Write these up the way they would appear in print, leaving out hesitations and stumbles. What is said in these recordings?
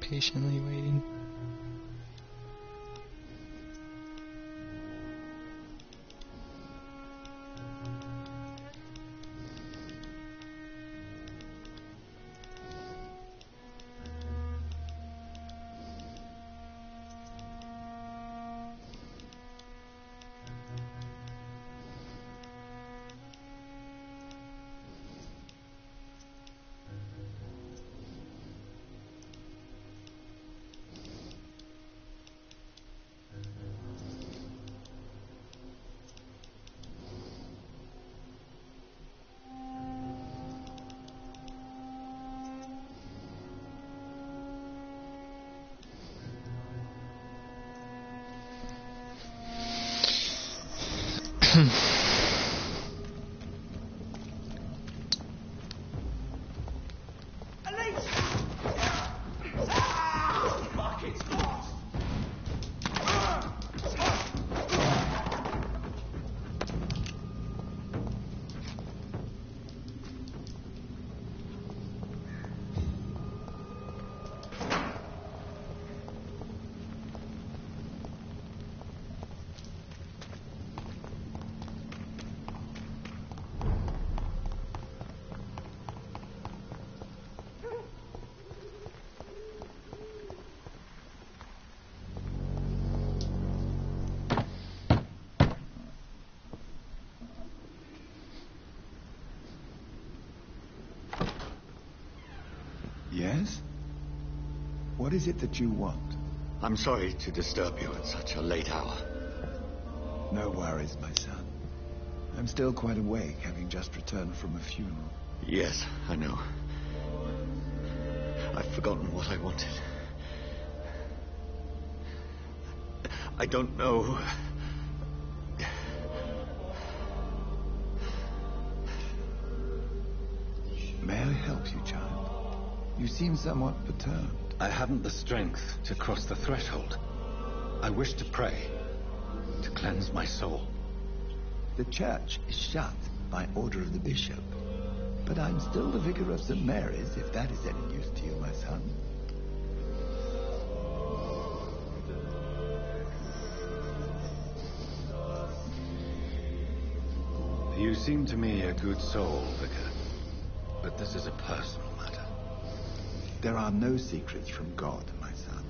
patiently waiting. Yes? What is it that you want? I'm sorry to disturb you at such a late hour. No worries, my son. I'm still quite awake, having just returned from a funeral. Yes, I know. I've forgotten what I wanted. I don't know. May I help you, child? You seem somewhat perturbed. I haven't the strength to cross the threshold. I wish to pray, to cleanse my soul. The church is shut by order of the bishop, but I'm still the vicar of St. Mary's, if that is any use to you, my son. You seem to me a good soul, vicar, but this is a personal matter. There are no secrets from God, my son.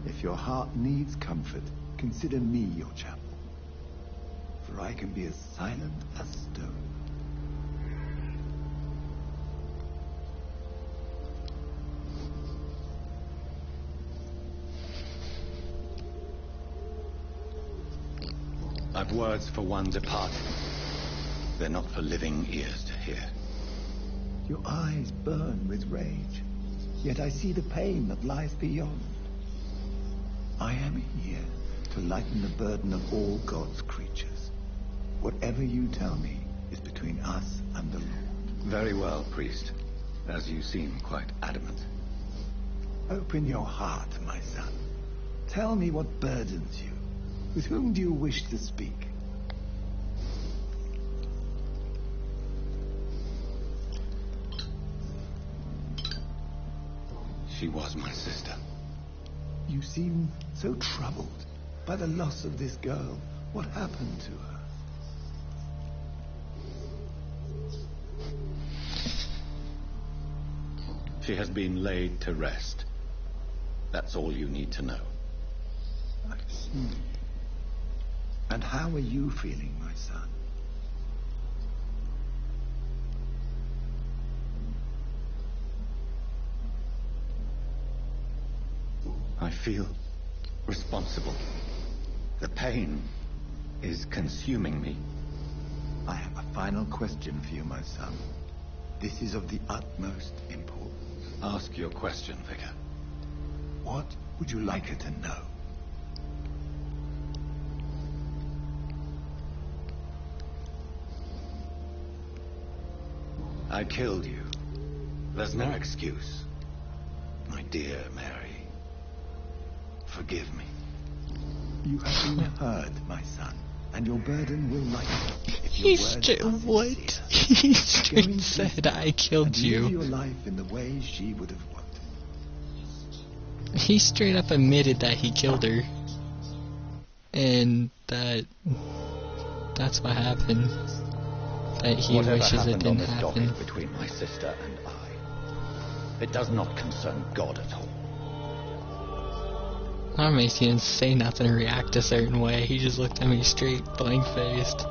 If your heart needs comfort, consider me your chapel. For I can be as silent as stone. I've words for one departed. They're not for living ears to hear. Your eyes burn with rage, yet I see the pain that lies beyond. I am here to lighten the burden of all God's creatures. Whatever you tell me is between us and the Lord. Very well, priest, as you seem quite adamant. Open your heart, my son. Tell me what burdens you. With whom do you wish to speak? She was my sister. You seem so troubled by the loss of this girl. What happened to her? She has been laid to rest. That's all you need to know. I see. And how are you feeling, my son? I feel responsible. The pain is consuming me. I have a final question for you, my son. This is of the utmost importance. Ask your question, Vicar. What would you like her to know? I killed you. There's no excuse. My dear Mary, forgive me. You have been heard, my son, and your burden will lighten. He straight said, I killed and you. live your life in the way she would have wanted. he straight up admitted that he killed her. And that's what happened. That he Whatever wishes it happened didn't on this happen. docket between my sister and I, it does not concern God at all. Makes he didn't say nothing or react a certain way. He just looked at me straight, blank-faced.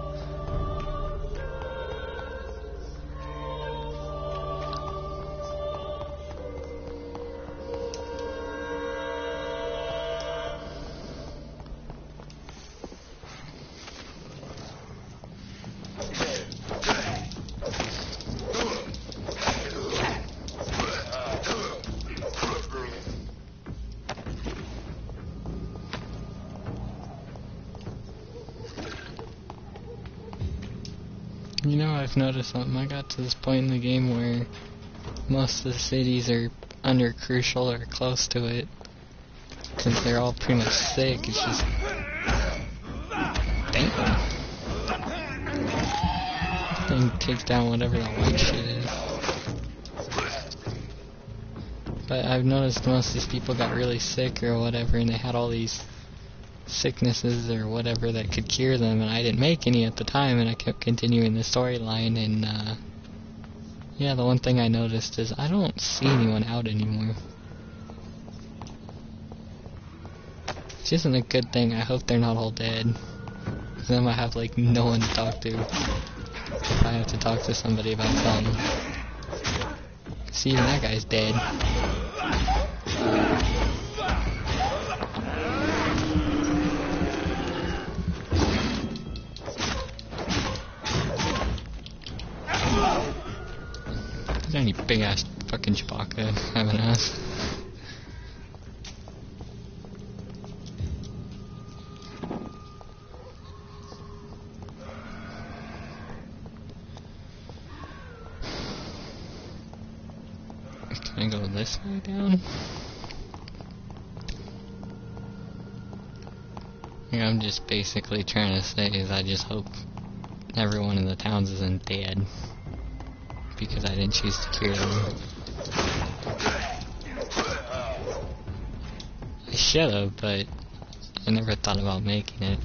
You know, I've noticed something. I got to this point in the game where most of the cities are under Crucial or close to it. Since they're all pretty much sick, it's just... Damn. Thing takes down whatever that white shit is. But I've noticed most of these people got really sick or whatever, and they had all these sicknesses or whatever that could cure them, and I didn't make any at the time, and I kept continuing the storyline, and yeah, the one thing I noticed is I don't see anyone out anymore. Which isn't a good thing. I hope they're not all dead. Because then I have like no one to talk to if I have to talk to somebody about something. See, even that guy's dead. Is there any big ass fucking Chewbacca having ass? Can I go this way down? Yeah, I'm just basically trying to say is I just hope everyone in the towns isn't dead. Because I didn't choose to cure them. I should've, but I never thought about making it.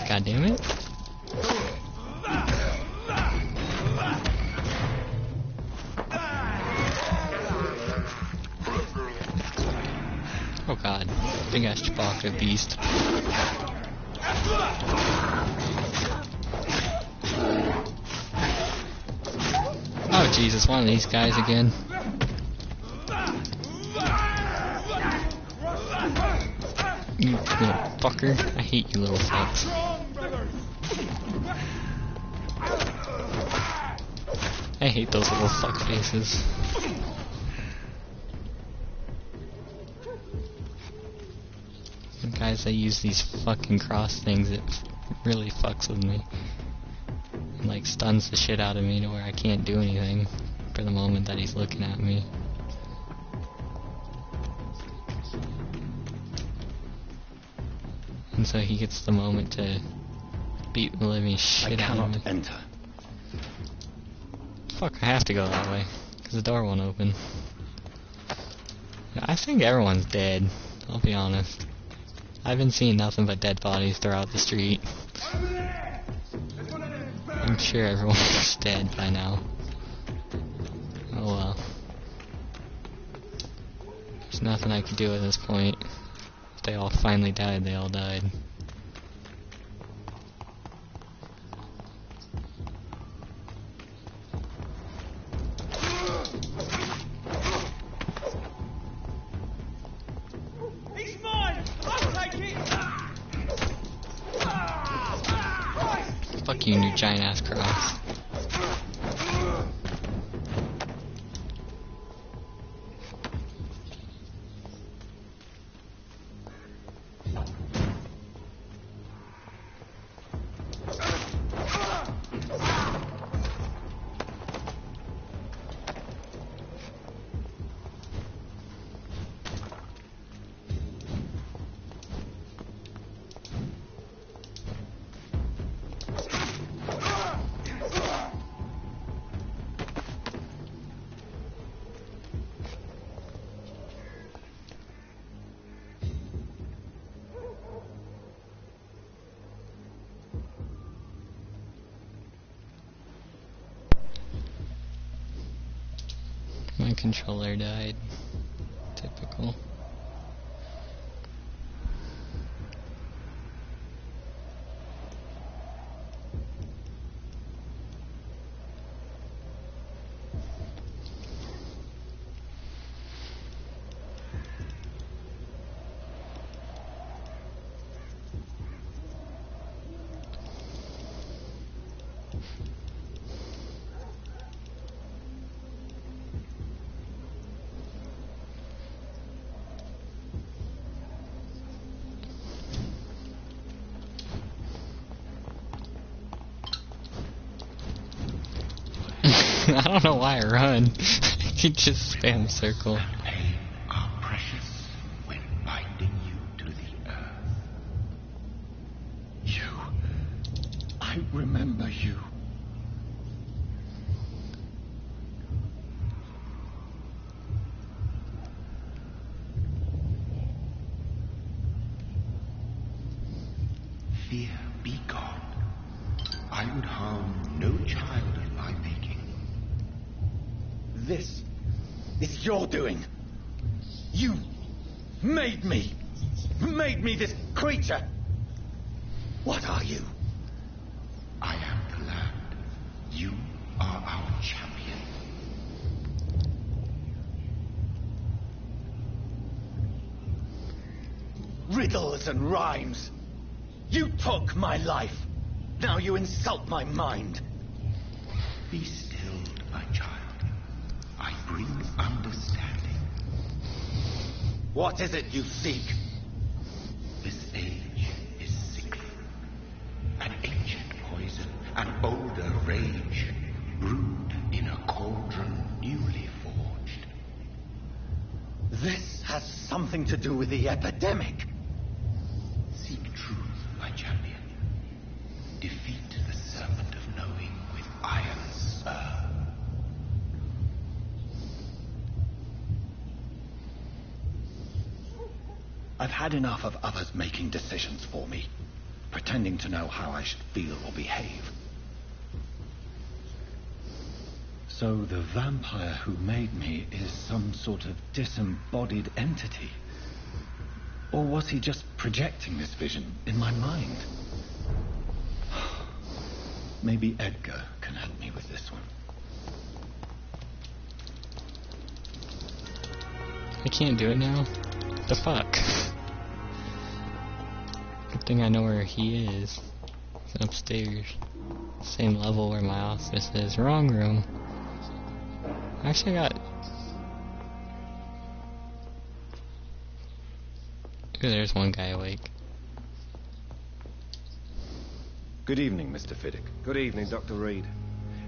God damn it. Oh god, big ass Chewbacca beast. Oh Jesus, one of these guys again. You little fucker. I hate you little fucks. I hate those little fuck faces. The guys that use these fucking cross things, it really fucks with me. And like stuns the shit out of me to where I can't do anything for the moment that he's looking at me. And so he gets the moment to beat the living shit out of me. I cannot enter. Fuck, I have to go that way, because the door won't open. I think everyone's dead, I'll be honest. I've been seeing nothing but dead bodies throughout the street. I'm sure everyone's dead by now. Oh well. There's nothing I can do at this point. If they all finally died, they all died. Fuck you and your giant ass cross. controller died. Typical. I don't know why I run. You just spam circle. And pain are precious when binding you to the earth. You. I remember you. Fear be gone. I would harm no child of my making. This is your doing. You made me this creature. What are you? I am the land. You are our champion. Riddles and rhymes. You took my life. Now you insult my mind. Be still, my child. I bring understanding. What is it you seek? This age is sickly. An ancient poison, an older rage, brewed in a cauldron newly forged. This has something to do with the epidemic. Seek truth, my champion. Defeat the serpent of knowing with iron spur. I've had enough of others making decisions for me, pretending to know how I should feel or behave. So the vampire who made me is some sort of disembodied entity? Or was he just projecting this vision in my mind? Maybe Edgar can help me with this one. I can't do it now? The fuck? Good thing I know where he is. He's upstairs. Same level where my office is. Wrong room. Actually, I got... Ooh, there's one guy awake. Good evening, Mr. Fiddick. Good evening, Dr. Reed.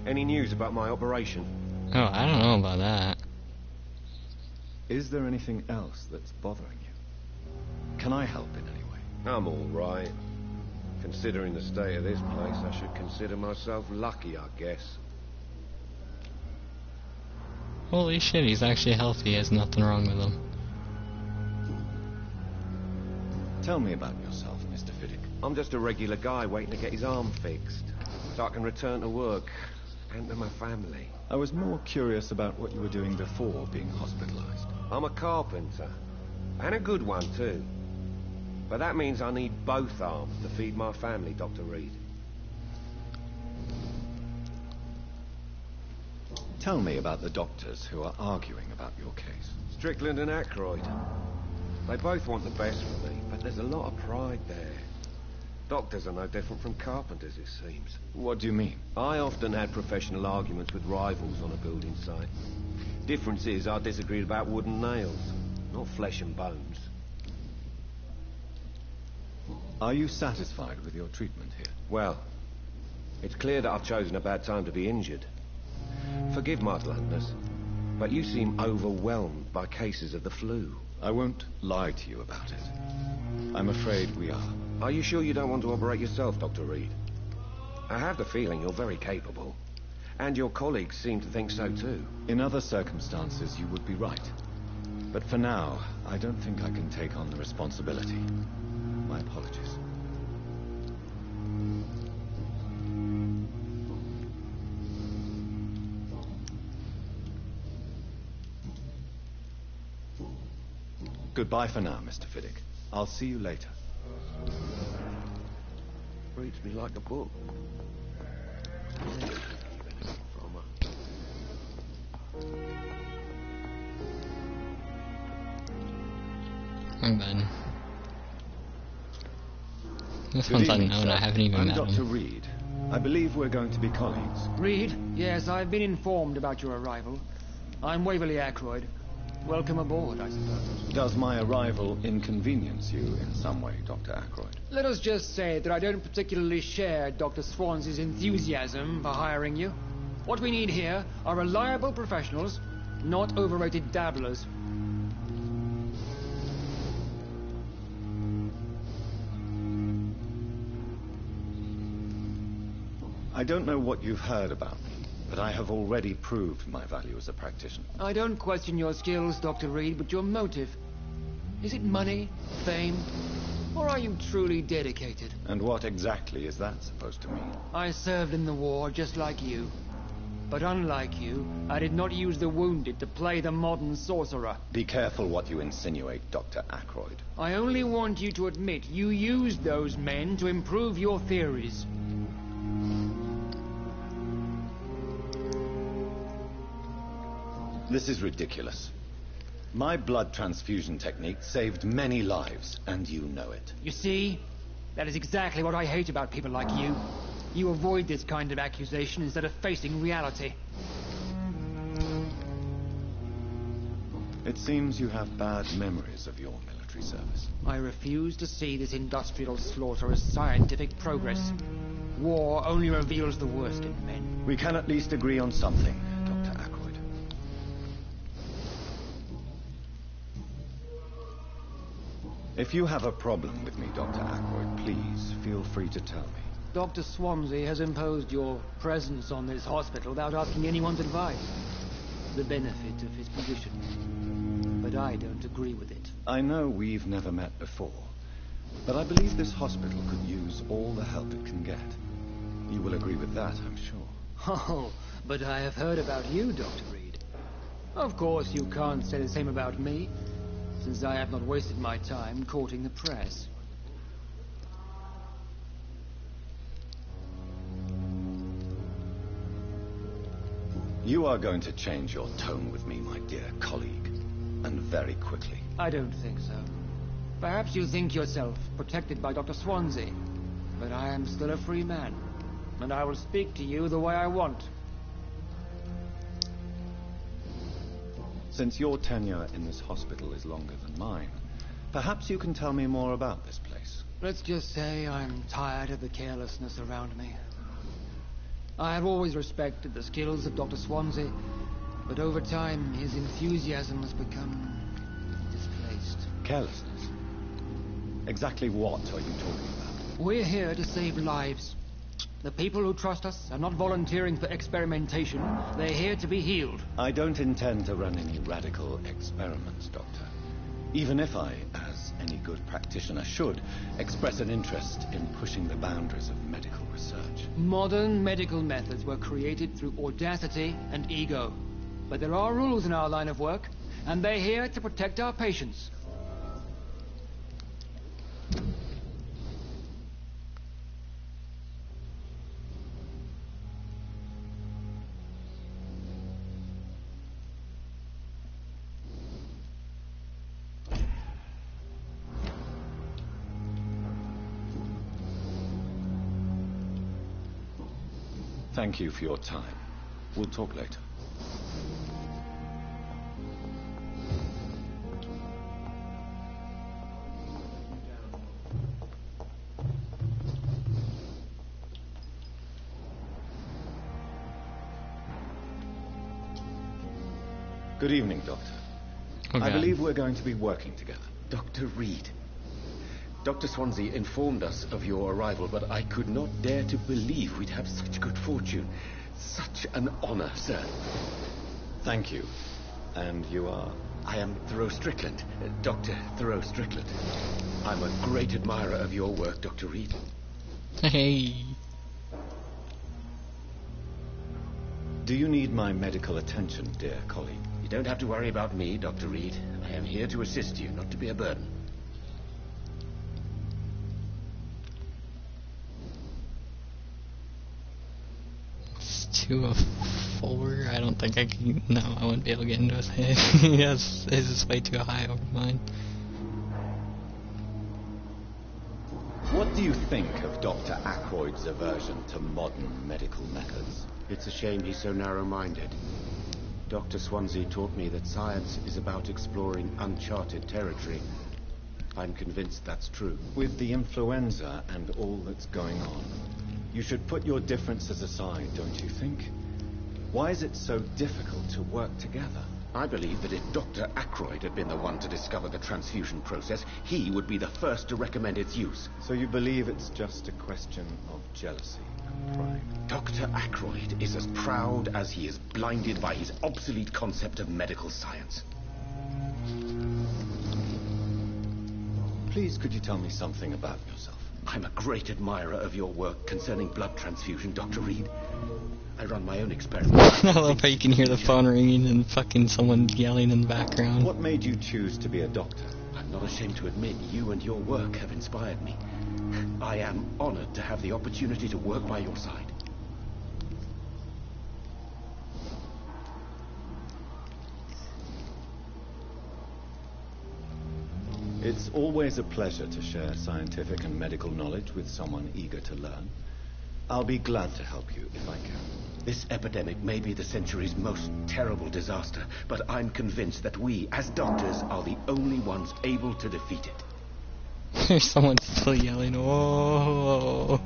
Any news about my operation? Oh, I don't know about that. Is there anything else that's bothering you? Can I help in any way? I'm all right. Considering the state of this place, I should consider myself lucky, I guess. Holy shit, he's actually healthy. There's nothing wrong with him. Tell me about yourself, Mr. Fiddick. I'm just a regular guy waiting to get his arm fixed, so I can return to work and to my family. I was more curious about what you were doing before being hospitalized. I'm a carpenter, and a good one too. But that means I need both arms to feed my family, Dr. Reed. Tell me about the doctors who are arguing about your case. Strickland and Aykroyd. They both want the best for me, but there's a lot of pride there. Doctors are no different from carpenters, it seems. What do you mean? I often had professional arguments with rivals on a building site. Difference is I disagreed about wooden nails, not flesh and bones. Are you satisfied with your treatment here? Well, it's clear that I've chosen a bad time to be injured. Forgive my bluntness, but you seem overwhelmed by cases of the flu. I won't lie to you about it. I'm afraid we are. Are you sure you don't want to operate yourself, Dr. Reed? I have the feeling you're very capable. And your colleagues seem to think so too. In other circumstances, you would be right. But for now, I don't think I can take on the responsibility. My apologies. Goodbye for now, Mr. Fiddick. I'll see you later. Reads me like a book. I'm done. This Good one's evening, unknown, sir. I haven't even I'm met Dr. him. Reed. I believe we're going to be colleagues. Reed? Yes, I've been informed about your arrival. I'm Waverly Ackroyd. Welcome aboard, I suppose. Does my arrival inconvenience you in some way, Dr. Ackroyd? Let us just say that I don't particularly share Dr. Swansea's enthusiasm for hiring you. What we need here are reliable professionals, not overrated dabblers. I don't know what you've heard about me, but I have already proved my value as a practitioner. I don't question your skills, Dr. Reed, but your motive. Is it money, fame, or are you truly dedicated? And what exactly is that supposed to mean? I served in the war just like you. But unlike you, I did not use the wounded to play the modern sorcerer. Be careful what you insinuate, Dr. Ackroyd. I only want you to admit you used those men to improve your theories. This is ridiculous. My blood transfusion technique saved many lives, and you know it. You see? That is exactly what I hate about people like you. You avoid this kind of accusation instead of facing reality. It seems you have bad memories of your military service. I refuse to see this industrial slaughter as scientific progress. War only reveals the worst in men. We can at least agree on something, Dr. Ackroyd. If you have a problem with me, Dr. Ackroyd, please feel free to tell me. Dr. Swansea has imposed your presence on this hospital without asking anyone's advice. The benefit of his position. But I don't agree with it. I know we've never met before, but I believe this hospital could use all the help it can get. You will agree with that, I'm sure. Oh, but I have heard about you, Dr. Reed. Of course, you can't say the same about me, since I have not wasted my time courting the press. You are going to change your tone with me, my dear colleague, and very quickly. I don't think so. Perhaps you think yourself protected by Dr. Swansea, but I am still a free man, and I will speak to you the way I want. Since your tenure in this hospital is longer than mine, perhaps you can tell me more about this place. Let's just say I'm tired of the carelessness around me. I have always respected the skills of Dr. Swansea, but over time his enthusiasm has become displaced. Carelessness? Exactly what are you talking about? We're here to save lives. The people who trust us are not volunteering for experimentation. They're here to be healed. I don't intend to run any radical experiments, Doctor. Even if I, as any good practitioner should, express an interest in pushing the boundaries of medical research. Modern medical methods were created through audacity and ego. But there are rules in our line of work, and they're here to protect our patients. Thank you for your time. We'll talk later. Good evening, Doctor. Okay. I believe we're going to be working together. Dr. Reed. Dr. Swansea informed us of your arrival, but I could not dare to believe we'd have such good fortune. Such an honor, sir. Thank you. And you are? I am Thoreau Strickland, Dr. Thoreau Strickland. I'm a great admirer of your work, Dr. Reed. Hey. Do you need my medical attention, dear colleague? It don't have to worry about me, Dr. Reed. I am here to assist you, not to be a burden. It's 2 of 4. I don't think I can. No, I wouldn't be able to get into his head. Yes, his is way too high over mine. What do you think of Dr. Ackroyd's aversion to modern medical methods? It's a shame he's so narrow-minded. Dr. Swansea taught me that science is about exploring uncharted territory. I'm convinced that's true. With the influenza and all that's going on, you should put your differences aside, don't you think? Why is it so difficult to work together? I believe that if Dr. Ackroyd had been the one to discover the transfusion process, he would be the first to recommend its use. So you believe it's just a question of jealousy and pride? Dr. Ackroyd is as proud as he is blinded by his obsolete concept of medical science. Please, could you tell me something about yourself? I'm a great admirer of your work concerning blood transfusion, Dr. Reed. I run my own experiments. I love how you can hear the phone ringing and fucking someone yelling in the background. What made you choose to be a doctor? I'm not ashamed to admit you and your work have inspired me. I am honored to have the opportunity to work by your side. It's always a pleasure to share scientific and medical knowledge with someone eager to learn. I'll be glad to help you if I can. This epidemic may be the century's most terrible disaster, but I'm convinced that we, as doctors, are the only ones able to defeat it. There's someone still yelling, "Whoa!"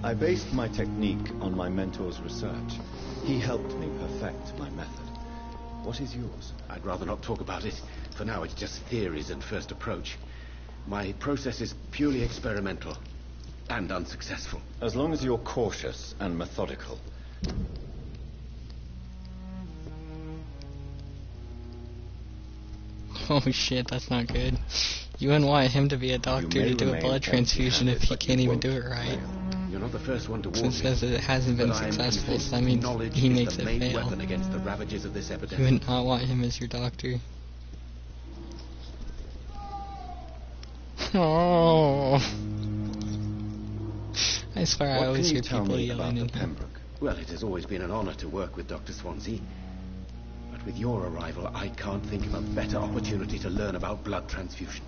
I based my technique on my mentor's research. He helped me perfect my method. What is yours? I'd rather not talk about it. For now, it's just theories and first approach. My process is purely experimental and unsuccessful. As long as you're cautious and methodical. Oh shit, that's not good. You wouldn't want him to be a doctor to do a blood transfusion if he can't even do it right. You're not the first one to warn So it says that it hasn't been successful, so that means he makes it fail. Weapon against the ravages of this You epidemic. would not want him as your doctor. Oh. I swear I always hear people yelling in here. Well, it has always been an honor to work with Dr. Swansea. But with your arrival, I can't think of a better opportunity to learn about blood transfusion.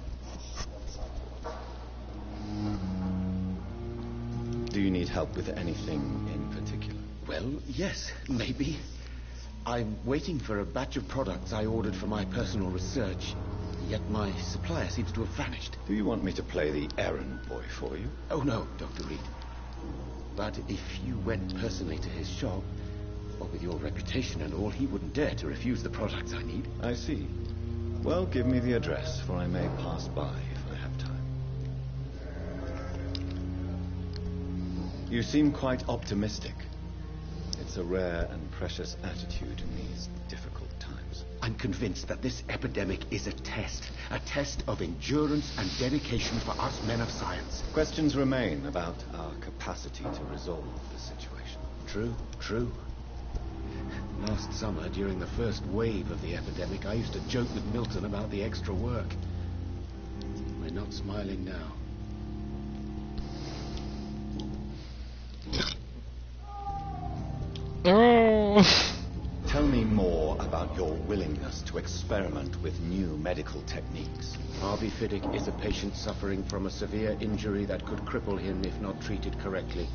Do you need help with anything in particular? Well, yes, maybe. I'm waiting for a batch of products I ordered for my personal research, yet my supplier seems to have vanished. Do you want me to play the errand boy for you? Oh, no, Dr. Reed. But if you went personally to his shop, or with your reputation and all, he wouldn't dare to refuse the products I need. I see. Well, give me the address, for I may pass by if I have time. You seem quite optimistic. It's a rare and precious attitude in these difficult times. I'm convinced that this epidemic is a test of endurance and dedication for us men of science. Questions remain about our capacity to resolve the situation. True, true. Last summer, during the first wave of the epidemic, I used to joke with Milton about the extra work. We're not smiling now. Oh. Tell me more about your willingness to experiment with new medical techniques. Harvey Fiddick is a patient suffering from a severe injury that could cripple him if not treated correctly.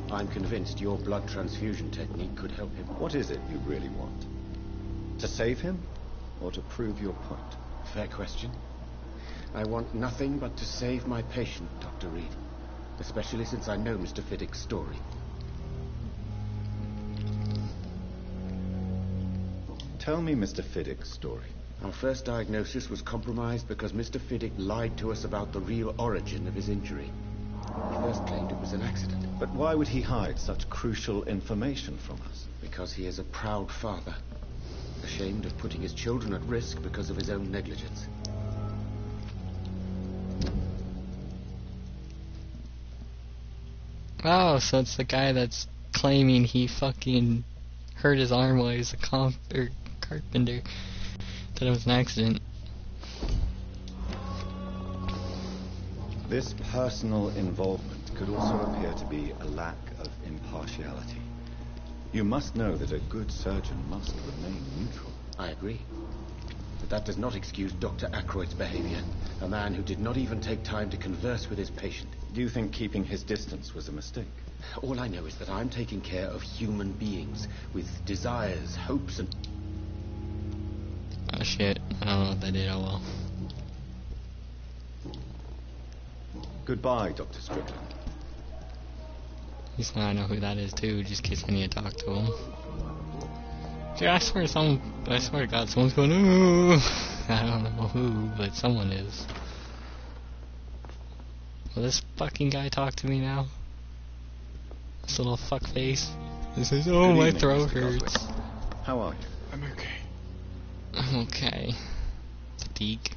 I'm convinced your blood transfusion technique could help him. What is it you really want? To save him, or to prove your point? Fair question. I want nothing but to save my patient, Dr. Reed. Especially since I know Mr. Fiddick's story. Tell me Mr. Fiddick's story. Our first diagnosis was compromised because Mr. Fiddick lied to us about the real origin of his injury. He first claimed it was an accident. But why would he hide such crucial information from us? Because he is a proud father, ashamed of putting his children at risk because of his own negligence. Oh, so it's the guy that's claiming he fucking hurt his arm while he was carpenter. Thought it was an accident. This personal involvement could also appear to be a lack of impartiality. You must know that a good surgeon must remain neutral. I agree. But that does not excuse Dr. Ackroyd's behavior. A man who did not even take time to converse with his patient. Do you think keeping his distance was a mistake? All I know is that I'm taking care of human beings with desires, hopes, and... Oh shit, I don't know what that did, oh well. Goodbye, Dr. Strickland. At least now I know who that is too, just in case I need to talk to him. Dude, I swear to God, someone's going, ooh. I don't know who, but someone is. Will this fucking guy talk to me now? This little fuckface. This is, oh, my throat hurts. How are you? I'm okay. I'm okay. Fatigue.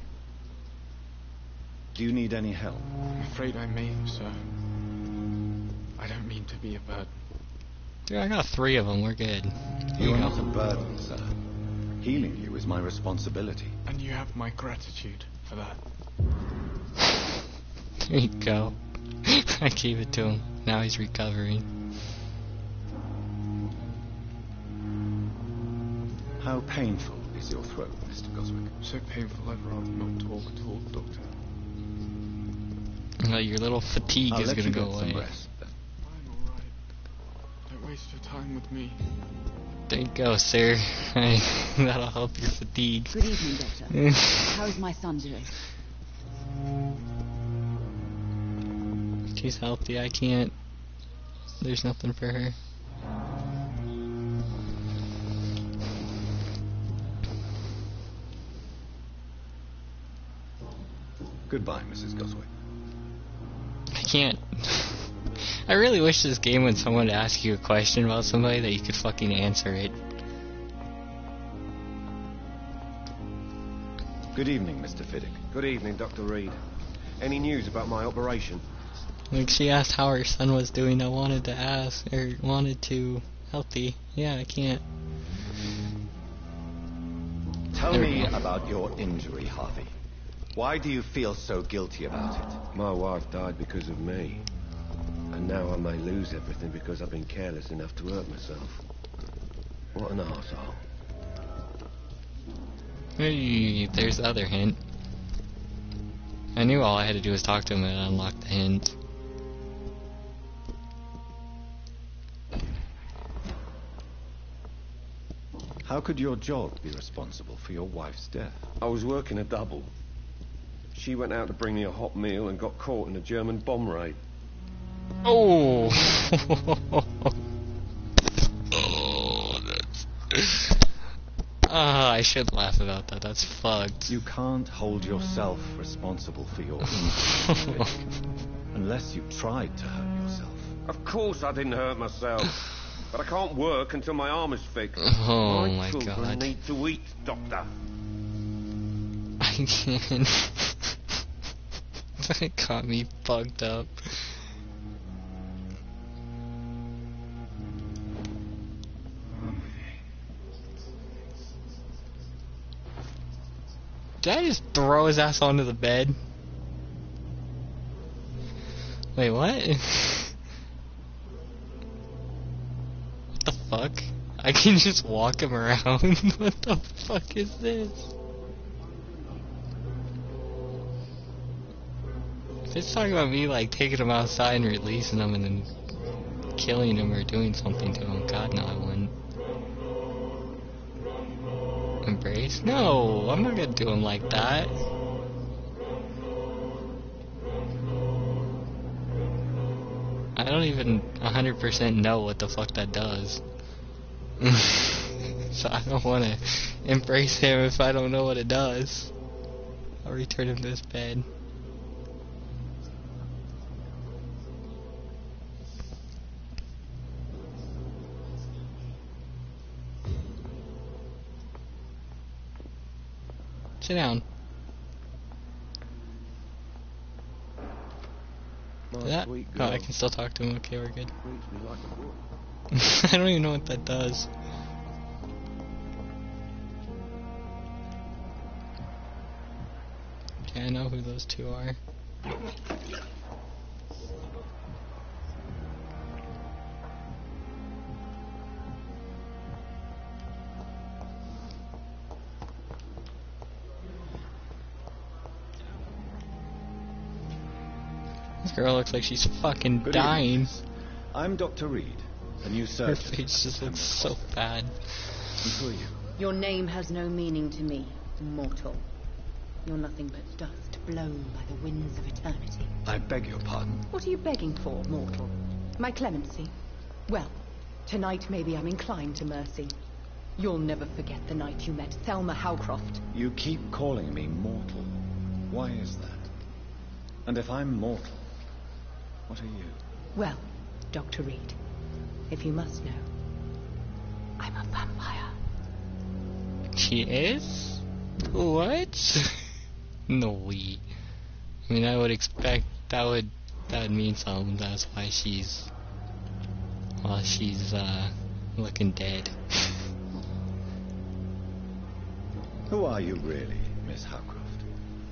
Do you need any help? I'm afraid I may, sir. I don't mean to be a burden. Dude, I got 3 of them, we're good. You are not a burden, sir. Healing you is my responsibility. And you have my gratitude for that. There you go. I gave it to him. Now he's recovering. How painful is your throat, Mr. Goswick? So painful I'd rather not talk at all, Doctor. Well, your little fatigue is gonna go away. Some rest, then. I'm alright. Don't waste your time with me. There you go, sir. That'll help your fatigue. Good evening, Doctor. How's my son doing? She's healthy, I can't. There's nothing for her. Goodbye, Mrs. Goswick. I can't. I really wish this game when someone would ask you a question about somebody that you could fucking answer it. Good evening, Mr. Fiddick. Good evening, Dr. Reed. Any news about my operation? Like, she asked how her son was doing. I wanted to ask, or wanted to, healthy. Yeah, I can't. Tell me about your injury, Harvey. Why do you feel so guilty about it? My wife died because of me. And now I may lose everything because I've been careless enough to hurt myself. What an arsehole. Hey, there's the other hint. I knew all I had to do was talk to him and unlock the hint. How could your job be responsible for your wife's death? I was working a double. She went out to bring me a hot meal and got caught in a German bomb raid. Oh! Oh, that's... I shouldn't laugh about that. That's fucked. You can't hold yourself responsible for your injury unless you tried to hurt yourself. Of course I didn't hurt myself. But I can't work until my arm is fixed. Oh my children God. need to eat, Doctor. I can't. That got me fucked up. Did I just throw his ass onto the bed? Wait, what? What the fuck? I can just walk him around? What the fuck is this? If it's talking about me, like, taking him outside and releasing him and then killing him or doing something to him, God, no, I wouldn't. Embrace? No, I'm not gonna do him like that. I don't even 100% know what the fuck that does. So I don't want to embrace him if I don't know what it does. I'll return him to his bed. Sit down. That? Oh, I can still talk to him. Okay, we're good. Reads me like a book. I don't even know what that does. Okay, I know who those two are. This girl looks like she's fucking Good dying. evening. I'm Dr. Reed, a new Her surgeon. face just looks so bad. And who are you? Your name has no meaning to me, mortal. You're nothing but dust blown by the winds of eternity. I beg your pardon. What are you begging for, mortal? My clemency? Well, tonight maybe I'm inclined to mercy. You'll never forget the night you met Thelma Howcroft. You keep calling me mortal. Why is that? And if I'm mortal, what are you? Well, Dr. Reed, if you must know, I'm a vampire. She is? What? No way. I mean, I would expect that would mean something. That's why she's looking dead. Who are you really, Miss Howcroft?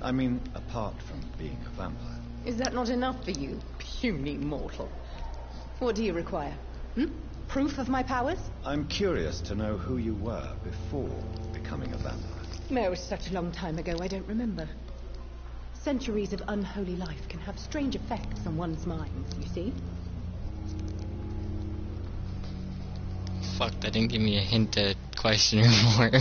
I mean, apart from being a vampire. Is that not enough for you, puny mortal? What do you require? Proof of my powers? I'm curious to know who you were before becoming a vampire. No, such a long time ago, I don't remember. Centuries of unholy life can have strange effects on one's mind, you see? Fuck, that didn't give me a hint to question her more.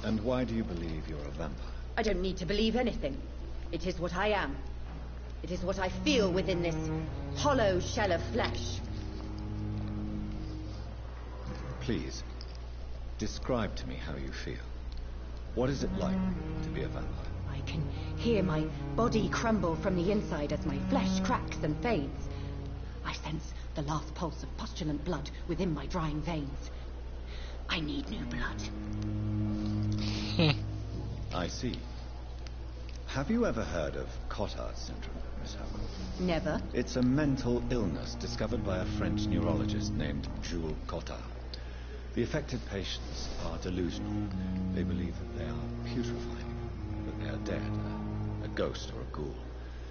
And why do you believe you're a vampire? I don't need to believe anything. It is what I am. It is what I feel within this hollow shell of flesh. Please, describe to me how you feel. What is it like to be a vampire? I can hear my body crumble from the inside as my flesh cracks and fades. I sense the last pulse of postulant blood within my drying veins. I need new blood. I see. Have you ever heard of Cotard syndrome, Miss Howcroft? Never. It's a mental illness discovered by a French neurologist named Jules Cotard. The affected patients are delusional. They believe that they are putrefying, that they are dead, a ghost or a ghoul.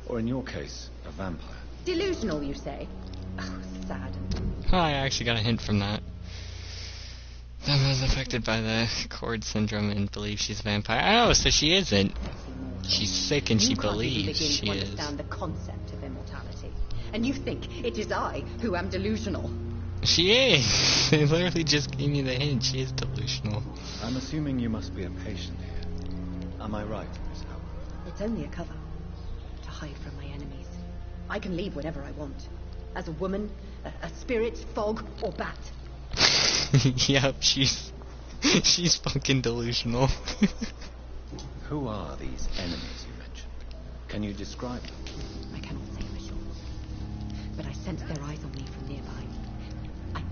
Or in your case, a vampire. Delusional, you say? Oh, sad. I actually got a hint from that. Them is affected by the cord syndrome and believes she's a vampire. Oh, so she isn't. She's sick and she believes she You can't even begin to is. understand the concept of immortality. And you think it is I who am delusional. She is. They literally just gave me the hint. She is delusional. I'm assuming you must be a patient here. Am I right, Miss Howcroft? It's only a cover. To hide from my enemies. I can leave whenever I want. As a woman, a spirit, fog, or bat. Yep, she's fucking delusional. Who are these enemies you mentioned? Can you describe them? I cannot say for sure. But I sense their eyes on me from nearby.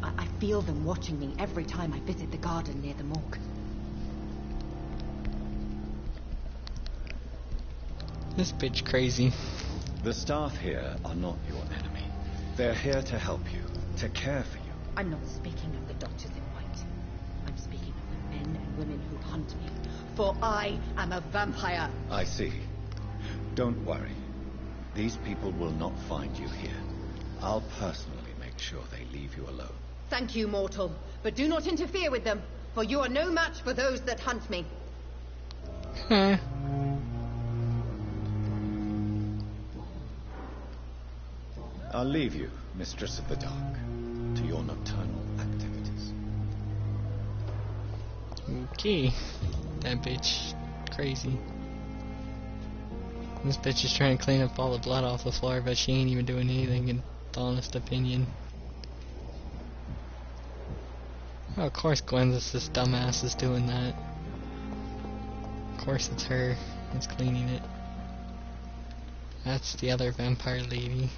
I feel them watching me every time I visit the garden near the morgue. This bitch crazy. The staff here are not your enemy. They're here to help you, to care for you. I'm not speaking of the doctors in white. I'm speaking of the men and women who hunt me. For I am a vampire. I see. Don't worry. These people will not find you here. I'll personally make sure they leave you alone. Thank you, mortal. But do not interfere with them, for you are no match for those that hunt me. Huh. I'll leave you, Mistress of the Dark, to your nocturnal activities. Okay. That bitch crazy. This bitch is trying to clean up all the blood off the floor, but she ain't even doing anything in the honest opinion. Oh, of course Gwen's this dumbass is doing that. Of course it's her that's cleaning it. That's the other vampire lady.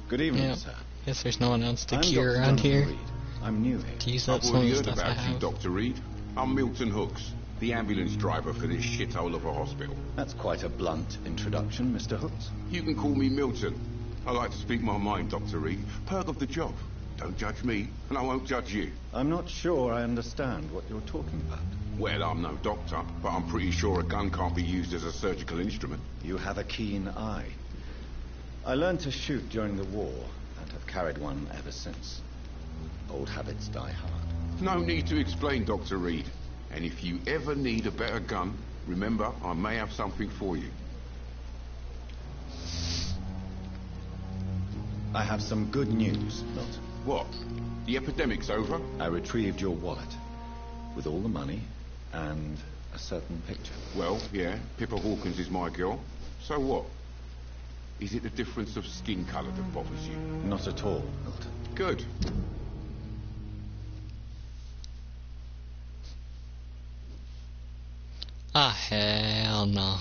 Good evening, Yeah. sir. Guess there's no one else to I'm cure Dr. around Jonathan here. Reed. I'm new here. To use I've up some of already the heard stuff I about you, have. Dr. Reed. I'm Milton Hooks. the ambulance driver for this shithole of a hospital. That's quite a blunt introduction, Mr. Hooks. You can call me Milton. I like to speak my mind, Dr. Reed. Perk of the job. Don't judge me, and I won't judge you. I'm not sure I understand what you're talking about. Well, I'm no doctor, but I'm pretty sure a gun can't be used as a surgical instrument. You have a keen eye. I learned to shoot during the war, and have carried one ever since. Old habits die hard. No need to explain, Dr. Reed. And if you ever need a better gun, remember, I may have something for you. I have some good news, Milton. What? The epidemic's over? I retrieved your wallet, with all the money, and a certain picture. Well, yeah, Pippa Hawkins is my girl. So what? Is it the difference of skin colour that bothers you? Not at all, Milton. Good. Ah, hell no.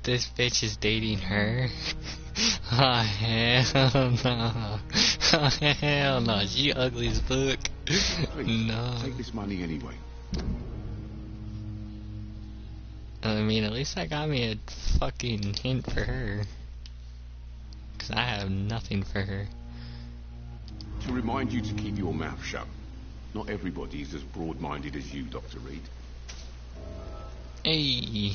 This bitch is dating her. Ah, hell no. Ah, hell no. She ugly as fuck. Please, no. take this money anyway. I mean, at least that got me a fucking hint for her. Because I have nothing for her. To remind you to keep your mouth shut. Not everybody is as broad-minded as you, Dr. Reed. Hey.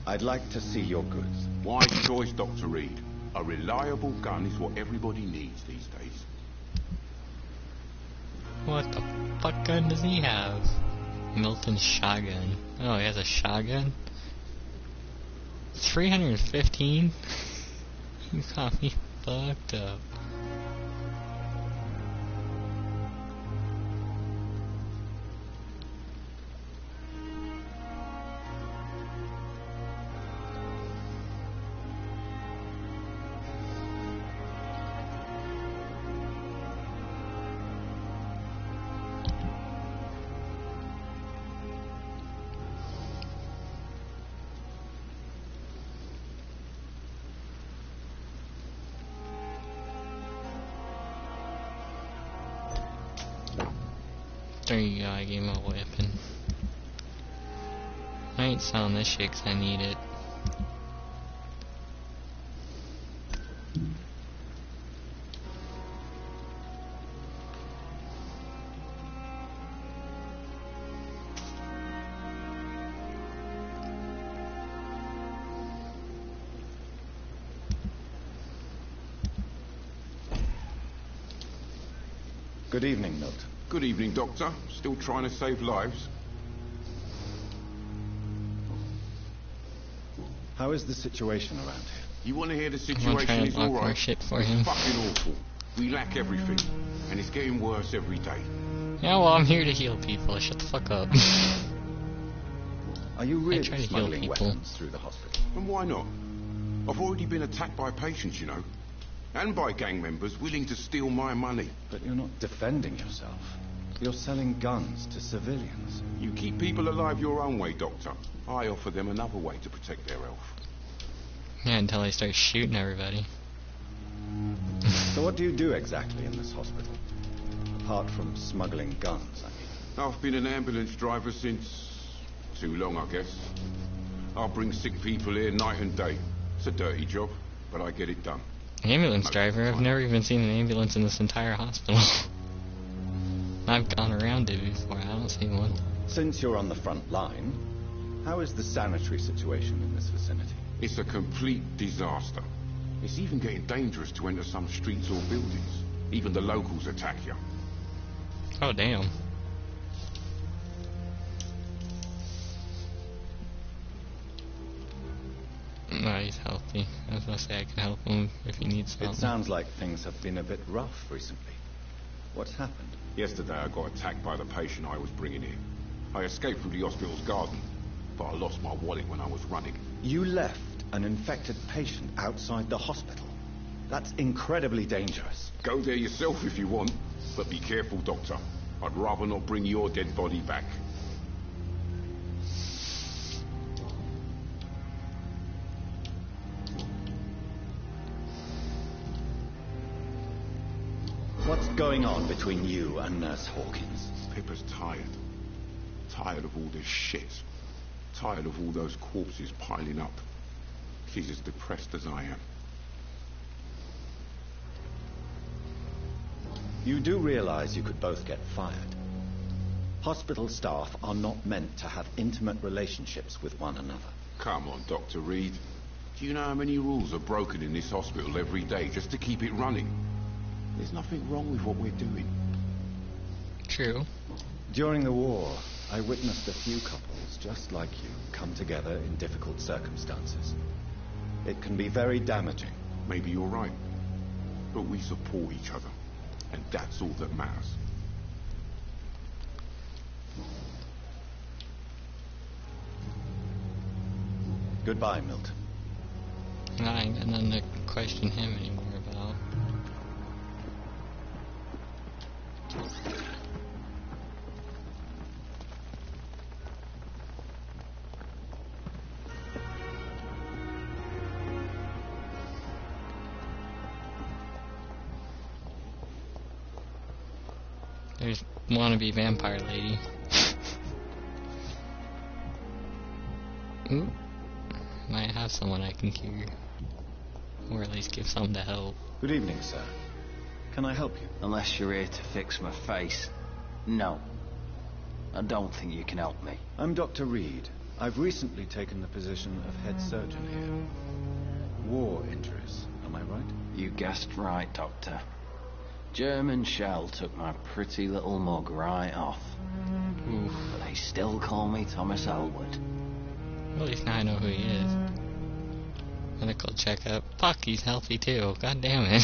I'd like to see your goods. Wise choice, Dr. Reed. A reliable gun is what everybody needs these days. What the fuck gun does he have? Milton's shotgun. Oh, he has a shotgun? 315? You got me fucked up. There you go, I gave him a weapon. I ain't selling this shit 'cause I need it. Good evening, Milton. Good evening, Doctor. Still trying to save lives? How is the situation around here? You want to hear the I'm gonna situation try and is block more alright? shit for It's him. fucking awful. We lack everything. And it's getting worse every day. Yeah, well, I'm here to heal people. Shut the fuck up. Are you try really to heal smuggling people. weapons through the hospital? And why not? I've already been attacked by patients, you know. And by gang members willing to steal my money. But you're not defending yourself. You're selling guns to civilians. You keep people alive your own way, Doctor. I offer them another way to protect their health. Yeah, until I start shooting everybody. So what do you do exactly in this hospital? Apart from smuggling guns, I mean. I've been an ambulance driver since... too long, I guess. I'll bring sick people here night and day. It's a dirty job, but I get it done. Ambulance driver? I've never even seen an ambulance in this entire hospital. I've gone around it before, I don't see one. Since you're on the front line, how is the sanitary situation in this vicinity? It's a complete disaster. It's even getting dangerous to enter some streets or buildings. Even the locals attack you. Oh, damn. No, he's healthy. I was gonna say I can help him if he needs help. It sounds like things have been a bit rough recently. What's happened? Yesterday I got attacked by the patient I was bringing in. I escaped through the hospital's garden, but I lost my wallet when I was running. You left an infected patient outside the hospital. That's incredibly dangerous. Go there yourself if you want, but be careful, Doctor. I'd rather not bring your dead body back. What's going on between you and Nurse Hawkins? Pippa's tired. Tired of all this shit. Tired of all those corpses piling up. She's as depressed as I am. You do realize you could both get fired. Hospital staff are not meant to have intimate relationships with one another. Come on, Dr. Reed. Do you know how many rules are broken in this hospital every day just to keep it running? There's nothing wrong with what we're doing. True. During the war, I witnessed a few couples just like you come together in difficult circumstances. It can be very damaging. Maybe you're right. But we support each other. And that's all that matters. Goodbye, Milton. I ain't got nothing to question him anymore about. There's wannabe vampire lady. Ooh. Might have someone I can cure. Or at least give some to help. Good evening, sir. Can I help you? Unless you're here to fix my face. No. I don't think you can help me. I'm Dr. Reed. I've recently taken the position of head surgeon here. War injuries, am I right? You guessed right, Doctor. German shell took my pretty little mug right off. Oof. But they still call me Thomas Elwood. Well, at least now I know who he is. Medical checkup. Fuck, he's healthy too. God damn it.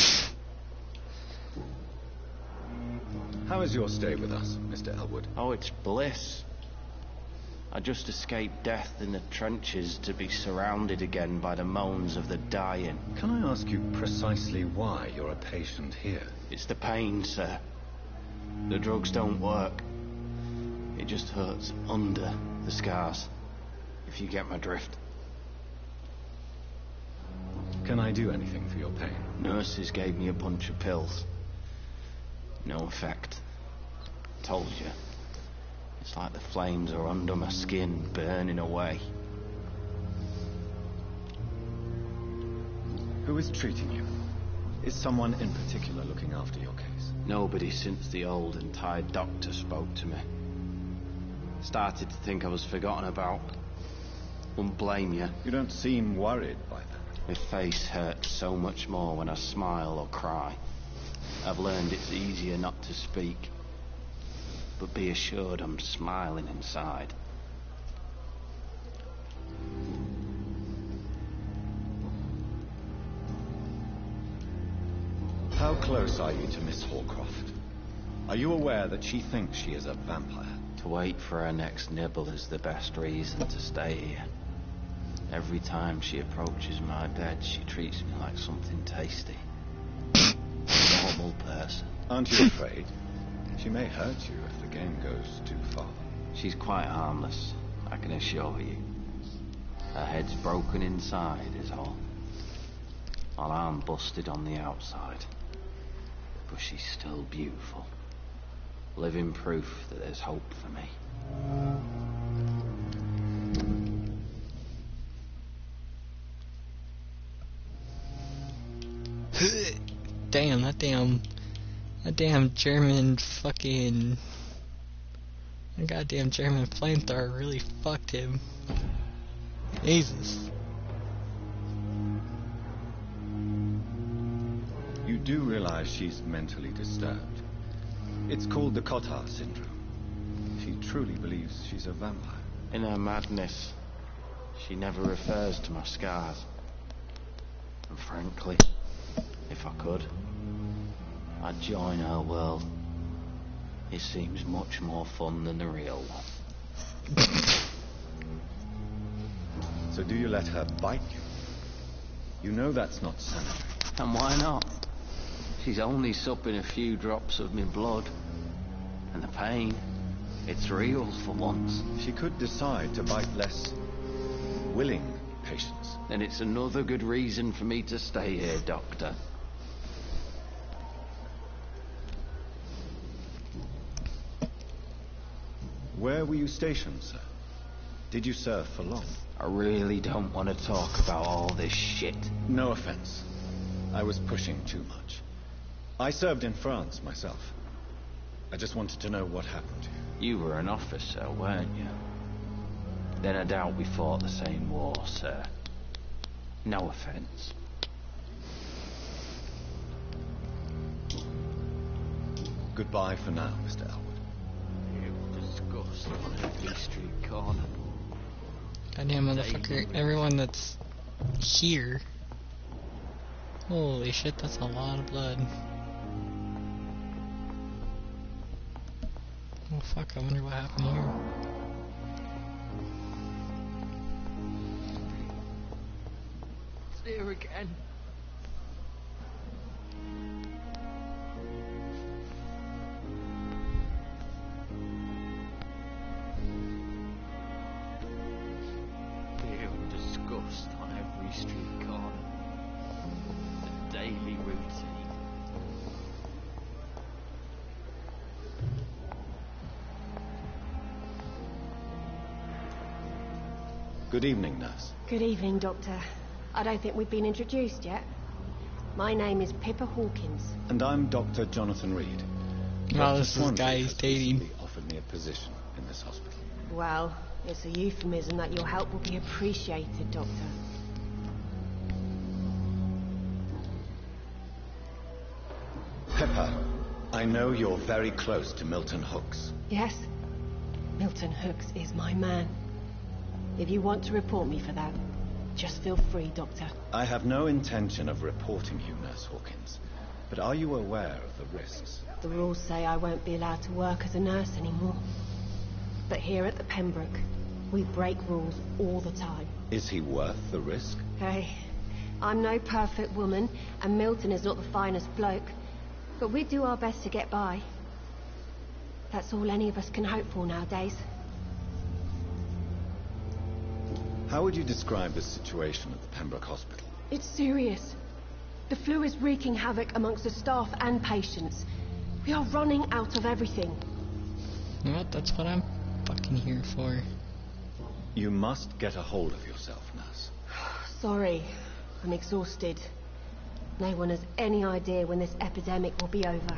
How is your stay with us, Mr. Elwood? Oh, it's bliss. I just escaped death in the trenches to be surrounded again by the moans of the dying. Can I ask you precisely why you're a patient here? It's the pain, sir. The drugs don't work. It just hurts under the scars, if you get my drift. Can I do anything for your pain? Nurses gave me a bunch of pills. No effect. Told you. It's like the flames are under my skin, burning away. Who is treating you? Is someone in particular looking after your case? Nobody since the old and tired doctor spoke to me. Started to think I was forgotten about. Wouldn't blame you. You don't seem worried by that. My face hurts so much more when I smile or cry. I've learned it's easier not to speak. But be assured I'm smiling inside. How close are you to Miss Horcroft? Are you aware that she thinks she is a vampire? To wait for her next nibble is the best reason to stay here. Every time she approaches my bed, she treats me like something tasty. A normal person. Aren't you afraid? She may hurt you if the game goes too far. She's quite harmless, I can assure you. Her head's broken inside is all. While I'm busted on the outside. But she's still beautiful. Living proof that there's hope for me. Damn, that damn German fucking... That goddamn German flamethrower really fucked him. Jesus. You do realize she's mentally disturbed. It's called the Cotard syndrome. She truly believes she's a vampire. In her madness, she never refers to my scars. And frankly, if I could, I'd join her world. It seems much more fun than the real one. So do you let her bite you? You know that's not sanitary. And why not? She's only supping a few drops of my blood. And the pain, it's real for once. She could decide to bite less willing patients. Then it's another good reason for me to stay here, Doctor. Where were you stationed, sir? Did you serve for long? I really don't want to talk about all this shit. No offense. I was pushing too much. I served in France myself. I just wanted to know what happened to you. You were an officer, weren't you? Then I doubt we fought the same war, sir. No offense. Goodbye for now, Mr. Elwood. You disgust on every street corner. Goddamn motherfucker, everyone that's here. Holy shit, that's a lot of blood. Oh fuck, I wonder what happened here. It's here again. Disgust on every street corner. The daily routine. Good evening, nurse. Good evening, Doctor. I don't think we've been introduced yet. My name is Pippa Hawkins. And I'm Dr. Jonathan Reed. Oh, this is the guy he's dating. He offered me a position in this hospital. Well, it's a euphemism that your help will be appreciated, Doctor. Pippa, I know you're very close to Milton Hooks. Yes, Milton Hooks is my man. If you want to report me for that, just feel free, Doctor. I have no intention of reporting you, Nurse Hawkins. But are you aware of the risks? The rules say I won't be allowed to work as a nurse anymore. But here at the Pembroke, we break rules all the time. Is he worth the risk? Hey, I'm no perfect woman, and Milton is not the finest bloke. But we do our best to get by. That's all any of us can hope for nowadays. How would you describe the situation at the Pembroke Hospital? It's serious. The flu is wreaking havoc amongst the staff and patients. We are running out of everything. You know what? That's what I'm fucking here for. You must get a hold of yourself, nurse. Sorry, I'm exhausted. No one has any idea when this epidemic will be over.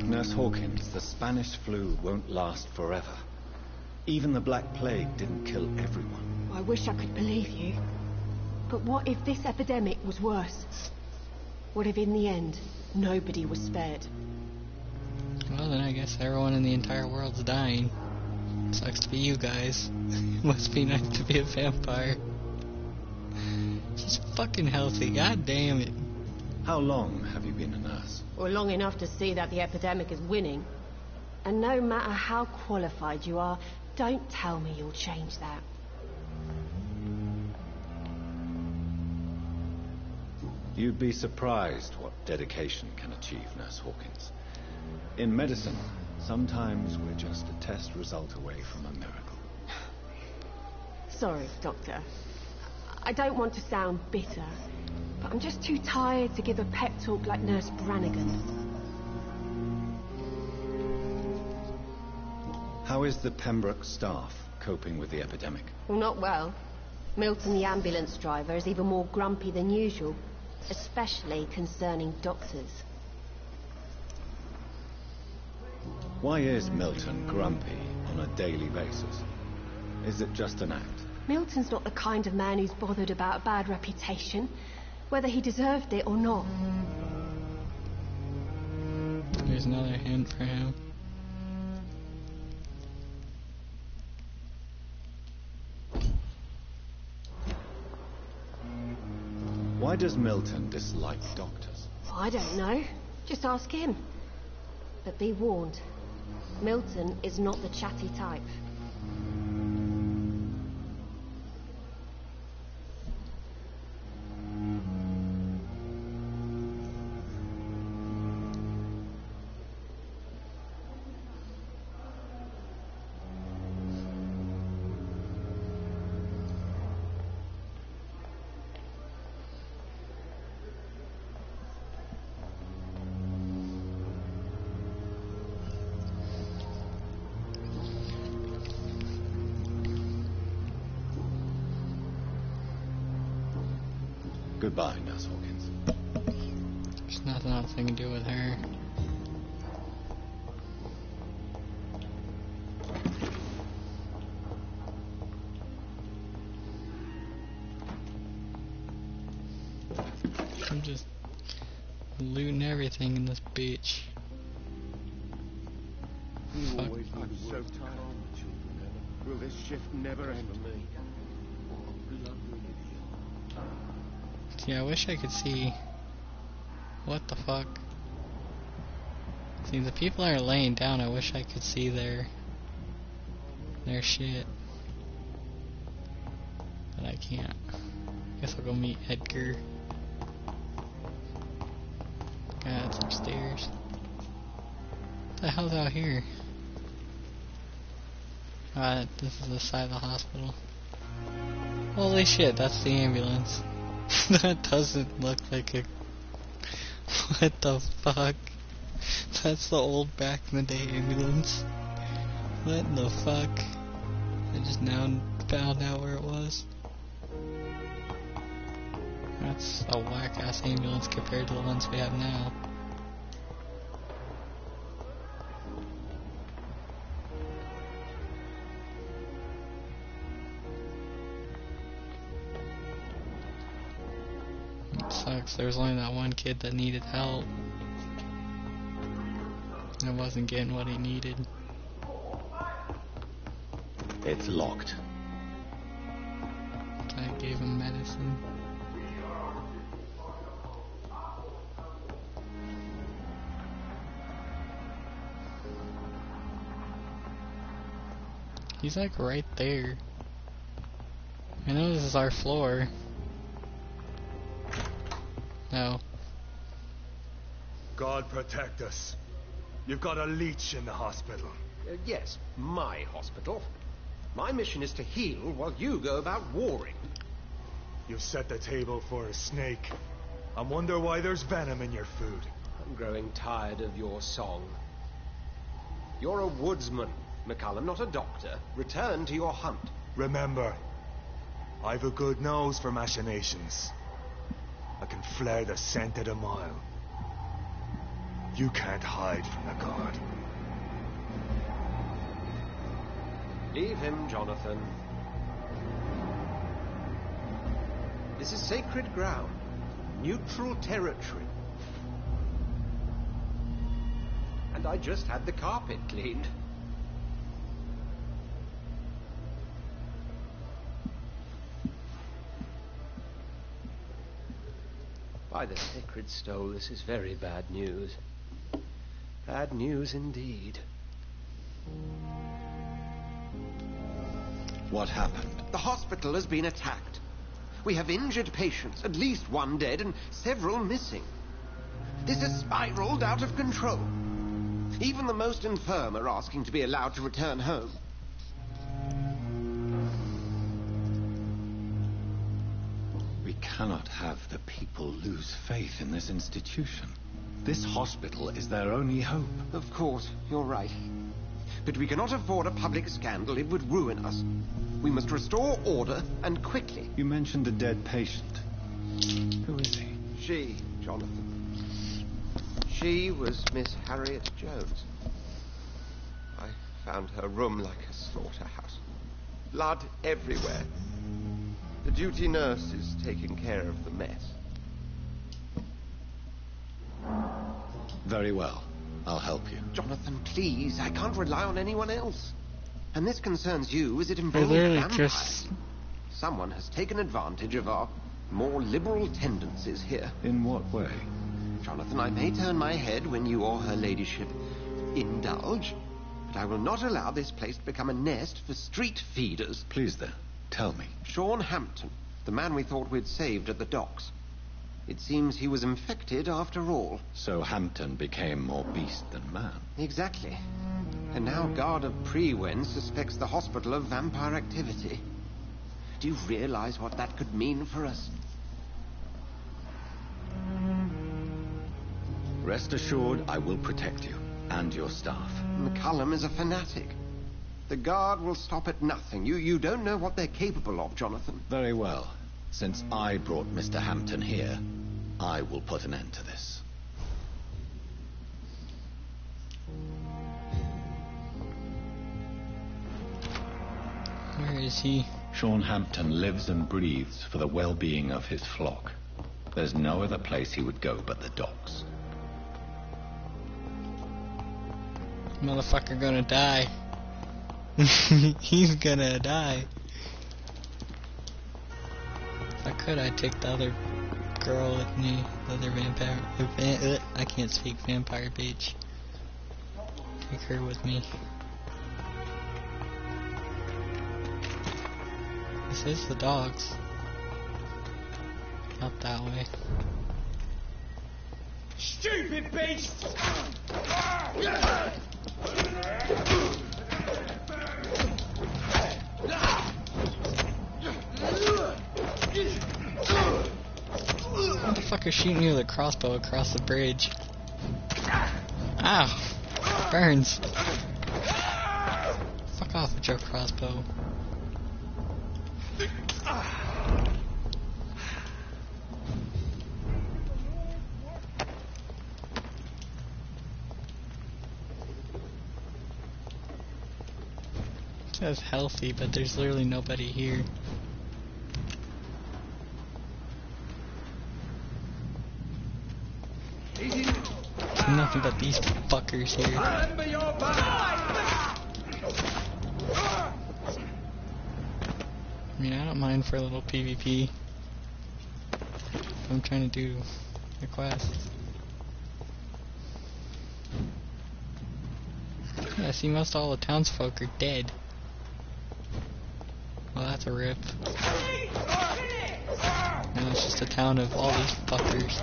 Nurse Hawkins, the Spanish flu won't last forever. Even the Black Plague didn't kill everyone. I wish I could believe you. But what if this epidemic was worse? What if in the end, nobody was spared? Well, then I guess everyone in the entire world's dying. Sucks to be you guys. Must be nice to be a vampire. She's fucking healthy, god damn it. How long have you been a nurse? Well, long enough to see that the epidemic is winning. And no matter how qualified you are, don't tell me you'll change that. You'd be surprised what dedication can achieve, Nurse Hawkins. In medicine, sometimes we're just a test result away from a miracle. Sorry, Doctor. I don't want to sound bitter, but I'm just too tired to give a pep talk like Nurse Brannigan. How is the Pembroke staff coping with the epidemic? Well, not well. Milton, the ambulance driver, is even more grumpy than usual, especially concerning doctors. Why is Milton grumpy on a daily basis? Is it just an act? Milton's not the kind of man who's bothered about a bad reputation, whether he deserved it or not. There's another hint for him. Why does Milton dislike doctors? I don't know. Just ask him. But be warned, Milton is not the chatty type. Goodbye, Nurse Hawkins. There's nothing else I can do with her. I'm just looting everything in this bitch. Fuck. I'm so tired. Will this shift never end for me? Yeah, I wish I could see. What the fuck? See, the people are laying down. I wish I could see their shit, but I can't. Guess I'll go meet Edgar. God, it's upstairs. What the hell's out here? This is the side of the hospital. Holy shit, that's the ambulance. That doesn't look like a... What the fuck? That's the old back in the day ambulance. What the fuck? I just now found out where it was. That's a whack-ass ambulance compared to the ones we have now. Sucks. There was only that one kid that needed help. And wasn't getting what he needed. It's locked. I gave him medicine. He's like right there. I know this is our floor. No. God protect us. You've got a leech in the hospital. Yes, my hospital. My mission is to heal while you go about warring. You've set the table for a snake. I wonder why there's venom in your food. I'm growing tired of your song. You're a woodsman, McCullum, not a doctor. Return to your hunt. Remember, I've a good nose for machinations. I can flare the scent at a mile. You can't hide from the guard. Leave him, Jonathan. This is sacred ground. Neutral territory. And I just had the carpet cleaned. By the sacred stole, this is very bad news. Bad news indeed. What happened? The hospital has been attacked. We have injured patients, at least one dead and several missing. This has spiraled out of control. Even the most infirm are asking to be allowed to return home. We cannot have the people lose faith in this institution. This hospital is their only hope. Of course, you're right. But we cannot afford a public scandal. It would ruin us. We must restore order, and quickly. You mentioned a dead patient. Who is he? She, Jonathan. She was Miss Harriet Jones. I found her room like a slaughterhouse. Blood everywhere. The duty nurse is taking care of the mess. Very well. I'll help you. Jonathan, please. I can't rely on anyone else. And this concerns you as it involves vampires. Someone has taken advantage of our more liberal tendencies here. In what way? Jonathan, I may turn my head when you or her ladyship indulge, but I will not allow this place to become a nest for street feeders. Please then, tell me. Sean Hampton, the man we thought we'd saved at the docks. It seems he was infected after all. So Hampton became more beast than man. Exactly. And now Guard of Prewen suspects the hospital of vampire activity. Do you realize what that could mean for us? Rest assured, I will protect you and your staff. McCullum is a fanatic. The Guard will stop at nothing. You don't know what they're capable of, Jonathan. Very well. Since I brought Mr. Hampton here, I will put an end to this. Where is he? Sean Hampton lives and breathes for the well-being of his flock. There's no other place he would go but the docks. Motherfucker gonna die. He's gonna die. If I could, I'd take the other girl with me. The other vampire. I can't speak, vampire bitch. Take her with me. This is the dogs. Not that way. Stupid beast! Motherfucker shooting me with a crossbow across the bridge. Ow! Burns! Fuck off with your crossbow. It says healthy, but there's literally nobody here. There's nothing but these fuckers here. Remember your I mean, I don't mind for a little PvP. I'm trying to do the quest. Yeah, see, most all the townsfolk are dead. Well, that's a rip. Now it's just a town of all these fuckers.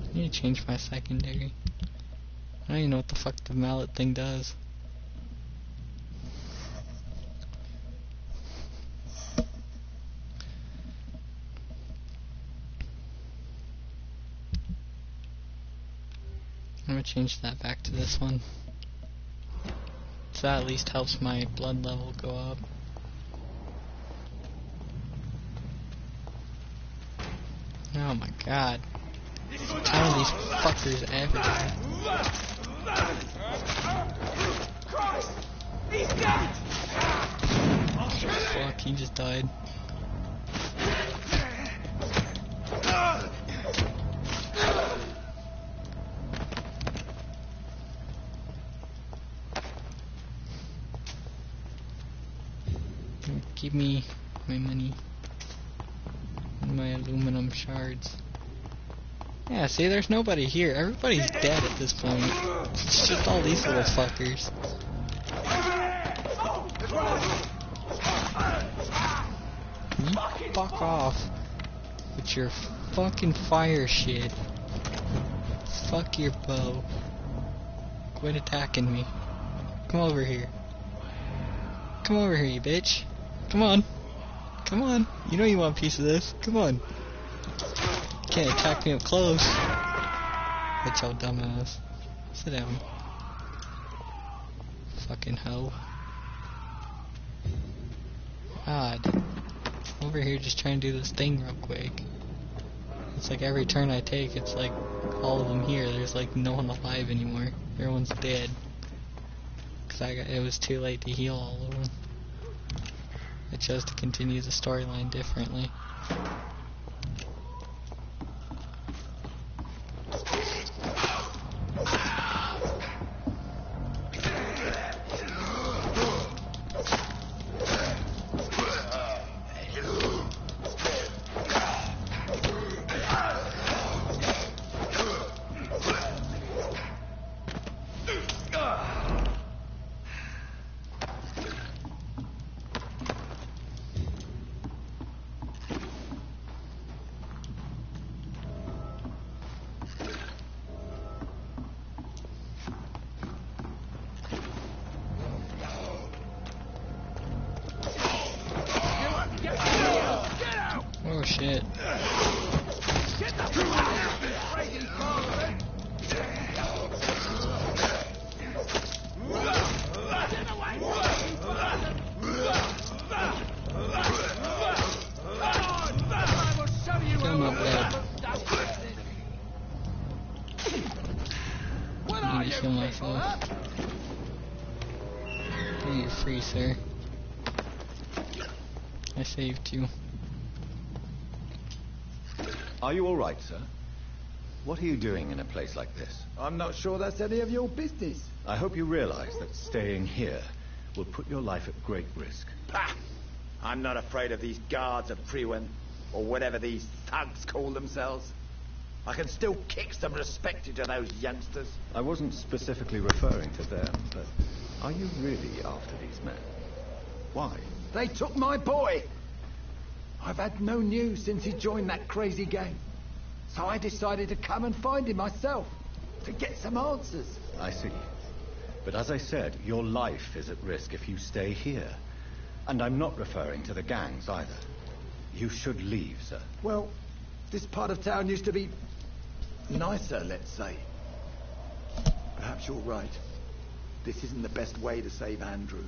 I need to change my secondary. I don't even know what the fuck the mallet thing does. I'm gonna change that back to this one. So that at least helps my blood level go up. Oh my god. There's a ton of these fuckers everywhere. Fuck, he just died. Give me my money and my aluminum shards. Yeah, see, there's nobody here. Everybody's dead at this point. It's just all these little fuckers. You fuck off with your fucking fire shit. Fuck your bow. Quit attacking me. Come over here. Come over here, you bitch. Come on. Come on. You know you want a piece of this. Come on. You can't attack me up close. That's all dumbass. Sit down. Fucking hoe. God. Over here just trying to do this thing real quick. It's like every turn I take, it's like all of them here. There's like no one alive anymore. Everyone's dead. Cause it was too late to heal all of them. I chose to continue the storyline differently. shit. Come up there. I need to kill myself. Oh, you're free, sir. I saved you. Are you all right, sir? What are you doing in a place like this? I'm not sure that's any of your business. I hope you realize that staying here will put your life at great risk. Ha! I'm not afraid of these guards of Priwen, or whatever these thugs call themselves. I can still kick some respect to those youngsters. I wasn't specifically referring to them, but are you really after these men? Why? They took my boy. I've had no news since he joined that crazy gang. So I decided to come and find him myself, to get some answers. I see. But as I said, your life is at risk if you stay here. And I'm not referring to the gangs either. You should leave, sir. Well, this part of town used to be nicer, let's say. Perhaps you're right. This isn't the best way to save Andrew.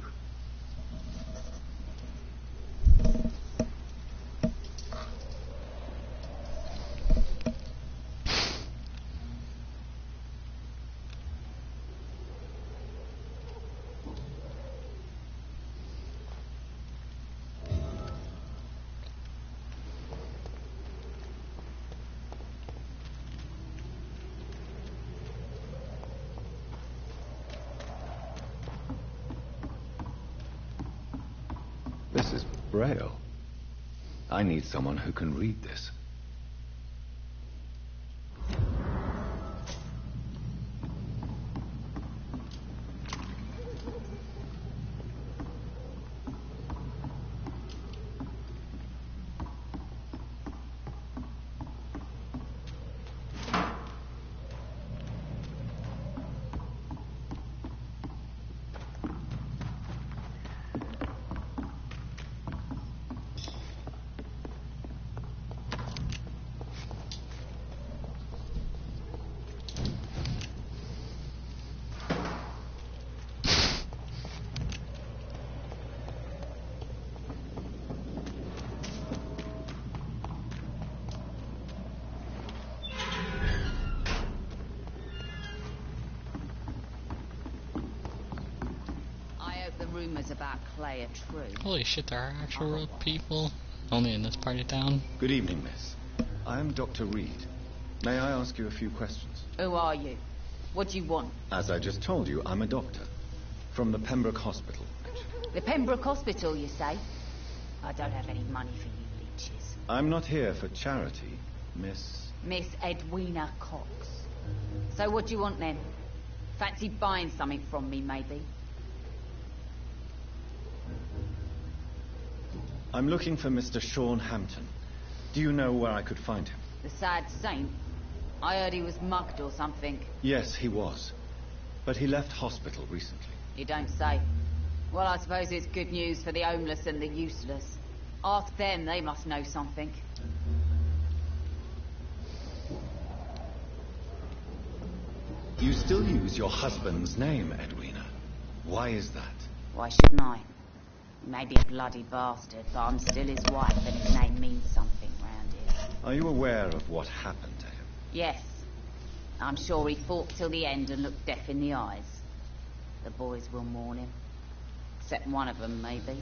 This is Braille. I need someone who can read this. Rumors about Clay are true. Holy shit, there are actual real people. Only in this part of town. Good evening, miss. I am Dr. Reed. May I ask you a few questions? Who are you? What do you want? As I just told you, I'm a doctor. From the Pembroke Hospital, actually. The Pembroke Hospital, you say? I don't have any money for you leeches. I'm not here for charity, Miss... Miss Edwina Cox. So what do you want then? Fancy buying something from me, maybe? I'm looking for Mr. Sean Hampton. Do you know where I could find him? The sad saint? I heard he was mugged or something. Yes, he was. But he left hospital recently. You don't say. Well, I suppose it's good news for the homeless and the useless. Ask them, they must know something. You still use your husband's name, Edwina. Why is that? Why shouldn't I? He may be a bloody bastard, but I'm still his wife and his name means something round here. Are you aware of what happened to him? Yes. I'm sure he fought till the end and looked death in the eyes. The boys will mourn him. Except one of them, maybe.